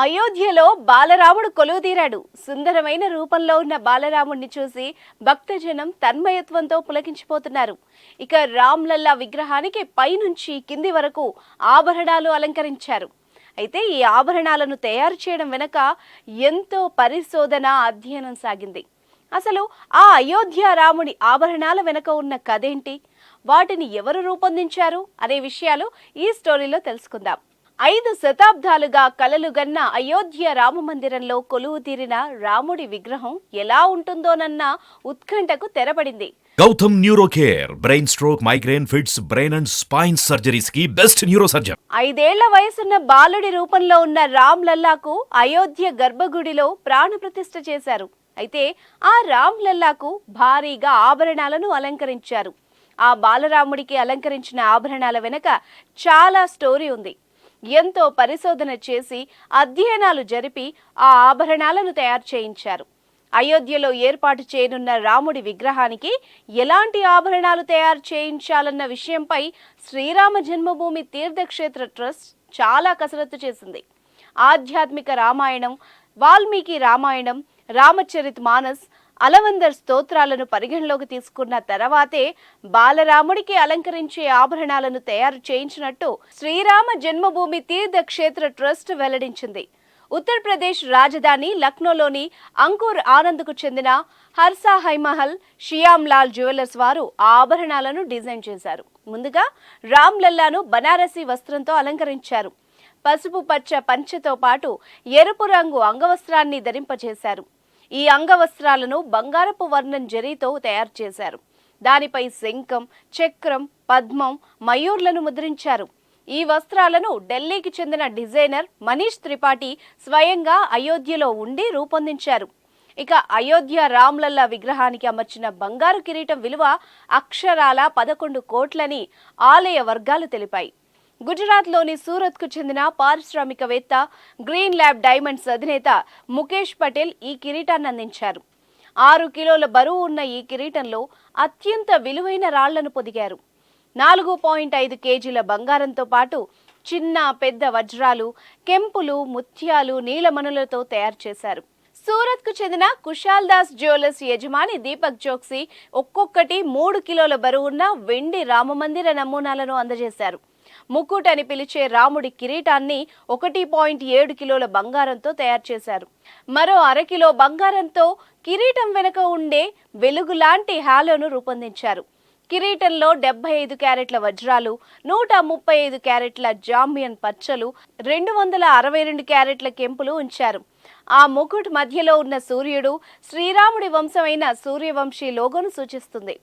అయోధ్యలో బాలరాముడు కొలువుదీరాడు. సుందరమైన రూపంలో ఉన్న బాలరాముడిని చూసి భక్తజనం తన్మయత్వంతో పులకించిపోతున్నారు. ఇక రామ్లల్లా విగ్రహానికి పైనుంచి కింది వరకు ఆభరణాలు అలంకరించారు. అయితే ఈ ఆభరణాలను తయారు చేయడం వెనుక ఎంతో పరిశోధన, అధ్యయనం సాగింది. అసలు ఆ అయోధ్య రాముడి ఆభరణాల వెనుక ఉన్న కథేంటి, వాటిని ఎవరు రూపొందించారు అనే విషయాలు ఈ స్టోరీలో తెలుసుకుందాం. 5 శతాబ్దాలుగా కలలుగన్న అయోధ్య రామమందిరంలో కొలువు తీరిన రాముడి విగ్రహం ఎలా ఉంటుందోనన్న ఉత్కంఠకు తెరపడింది. Gautam neuro care, brain stroke, migraine, fits, brain and spine surgeries కి బెస్ట్ న్యూరో సర్జన్. 5 ఏళ్ల వయసున్న బాలుడి రూపంలో ఉన్న రామ్ లల్లాకు అయోధ్య గర్భగుడిలో ప్రాణప్రతిష్ఠ చేశారు. అయితే ఆ రామ్ లల్లాకు భారీగా ఆభరణాలను అలంకరించారు. ఆ బాలరాముడికి అలంకరించిన ఆభరణాల వెనుక చాలా స్టోరీ ఉంది. ఎంతో పరిశోధన చేసి అధ్యయనాలు జరిపి ఆ ఆభరణాలను తయారు చేయించారు. అయోధ్యలో ఏర్పాటు చేయనున్న రాముడి విగ్రహానికి ఎలాంటి ఆభరణాలు తయారు చేయించాలన్న విషయంపై శ్రీరామ జన్మభూమి తీర్థక్షేత్ర ట్రస్ట్ చాలా కసరత్తు చేసింది. ఆధ్యాత్మిక రామాయణం, వాల్మీకి రామాయణం, రామచరిత్ మానస్, అలవందర్ స్తోత్రాలను పరిగణలోకి తీసుకున్న తర్వాతే బాలరాముడికి అలంకరించే ఆభరణాలను తయారు చేయించినట్టు శ్రీరామ జన్మభూమి తీర్థక్షేత్ర ట్రస్ట్ వెల్లడించింది. ఉత్తరప్రదేశ్ రాజధాని లక్నోలోని అంకుర్ ఆనంద్కు చెందిన హర్సా హైమహల్ షియామ్ లాల్ జ్యువెలర్స్ వారు ఆ ఆభరణాలను డిజైన్ చేశారు. ముందుగా రామ్ లల్లాను బనారసీ వస్త్రంతో అలంకరించారు. పసుపు పచ్చ పంచెతో పాటు ఎరుపు రంగు అంగవస్త్రాన్ని ధరింపజేశారు. ఈ అంగవస్త్రాలను బంగారపు వర్ణం జరీతో తయారు చేశారు. దానిపై శంఖం, చక్రం, పద్మం, మయూర్లను ముద్రించారు. ఈ వస్త్రాలను ఢిల్లీకి చెందిన డిజైనర్ మనీష్ త్రిపాఠి స్వయంగా అయోధ్యలో ఉండి రూపొందించారు. ఇక అయోధ్య రామ్లల్లా విగ్రహానికి అమర్చిన బంగారు కిరీటం విలువ అక్షరాల 11 కోట్లని ఆలయ వర్గాలు తెలిపాయి. గుజరాత్లోని సూరత్కు చెందిన పారిశ్రామికవేత్త, గ్రీన్ ల్యాబ్ డైమండ్స్ అధినేత ముఖేష్ పటేల్ ఈ కిరీటాన్ని అందించారు. 6 కిలోల బరువు ఉన్న ఈ కిరీటంలో అత్యంత విలువైన రాళ్లను పొదిగారు. 4.5 కేజీల బంగారంతో పాటు చిన్న పెద్ద వజ్రాలు, కెంపులు, ముత్యాలు, నీలమణులతో తయారు చేశారు. సూరత్కు చెందిన కుశాల్ దాస్ జ్యువెలర్స్ యజమాని దీపక్ జోక్సీ ఒక్కొక్కటి 3 కిలోల బరువున్న వెండి రామమందిర నమూనాలను అందజేశారు. ముకుట్ అని పిలిచే రాముడి కిరీటాన్ని 1.7 కిలోల బంగారంతో తయారు చేశారు. మరో 1/2 కిలో బంగారంతో కిరీటం వెనుక ఉండే వెలుగులాంటి హాలోను రూపొందించారు. కిరీటంలో 75 క్యారెట్ల వజ్రాలు, 135 క్యారెట్ల జాంబియన్ పచ్చలు, 262 క్యారెట్ల కెంపులు ఉంచారు. ఆ ముకుట్ మధ్యలో ఉన్న సూర్యుడు శ్రీరాముడి వంశమైన సూర్యవంశీ లోగోను సూచిస్తుంది.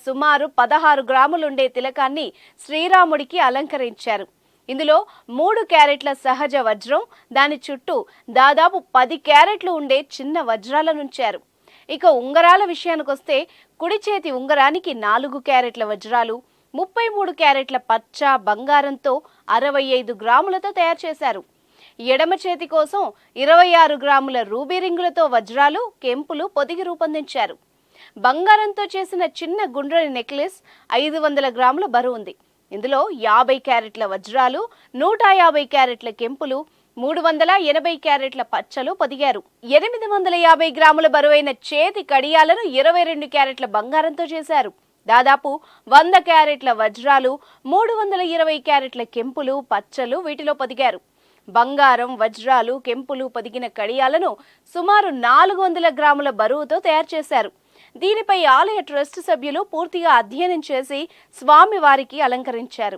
సుమారు 16 గ్రాములుండే తిలకాన్ని శ్రీరాముడికి అలంకరించారు. ఇందులో 3 క్యారెట్ల సహజ వజ్రం, దాని చుట్టూ దాదాపు 10 క్యారెట్లు ఉండే చిన్న వజ్రాలనుంచారు. ఇక ఉంగరాల విషయానికొస్తే కుడి చేతి ఉంగరానికి 4 క్యారెట్ల వజ్రాలు, 33 క్యారెట్ల పచ్చ బంగారంతో 65 గ్రాములతో తయారు చేశారు. ఎడమ చేతి కోసం 26 గ్రాముల రూబీ రింగులతో వజ్రాలు, కెంపులు పొదిగి రూపొందించారు. బంగారంతో చేసిన చిన్న గుండ్రని నెక్లెస్ 500 గ్రాముల బరువు ఉంది. ఇందులో 50 క్యారెట్ల వజ్రాలు, 150 క్యారెట్ల కెంపులు, 380 క్యారెట్ల పచ్చలు పొదిగారు. 850 గ్రాముల బరువైన చేతి కడియాలను 22 క్యారెట్ల బంగారంతో చేశారు. దాదాపు 100 క్యారెట్ల వజ్రాలు, 320 క్యారెట్ల కెంపులు, పచ్చలు వీటిలో పొదిగారు. బంగారం, వజ్రాలు, కెంపులు పొదిగిన కడియాలను సుమారు 400 గ్రాముల బరువుతో తయారు చేశారు. దీనిపై ఆలయ ట్రస్ట్ సభ్యులు పూర్తిగా అధ్యయనం చేసి స్వామివారికి అలంకరించారు.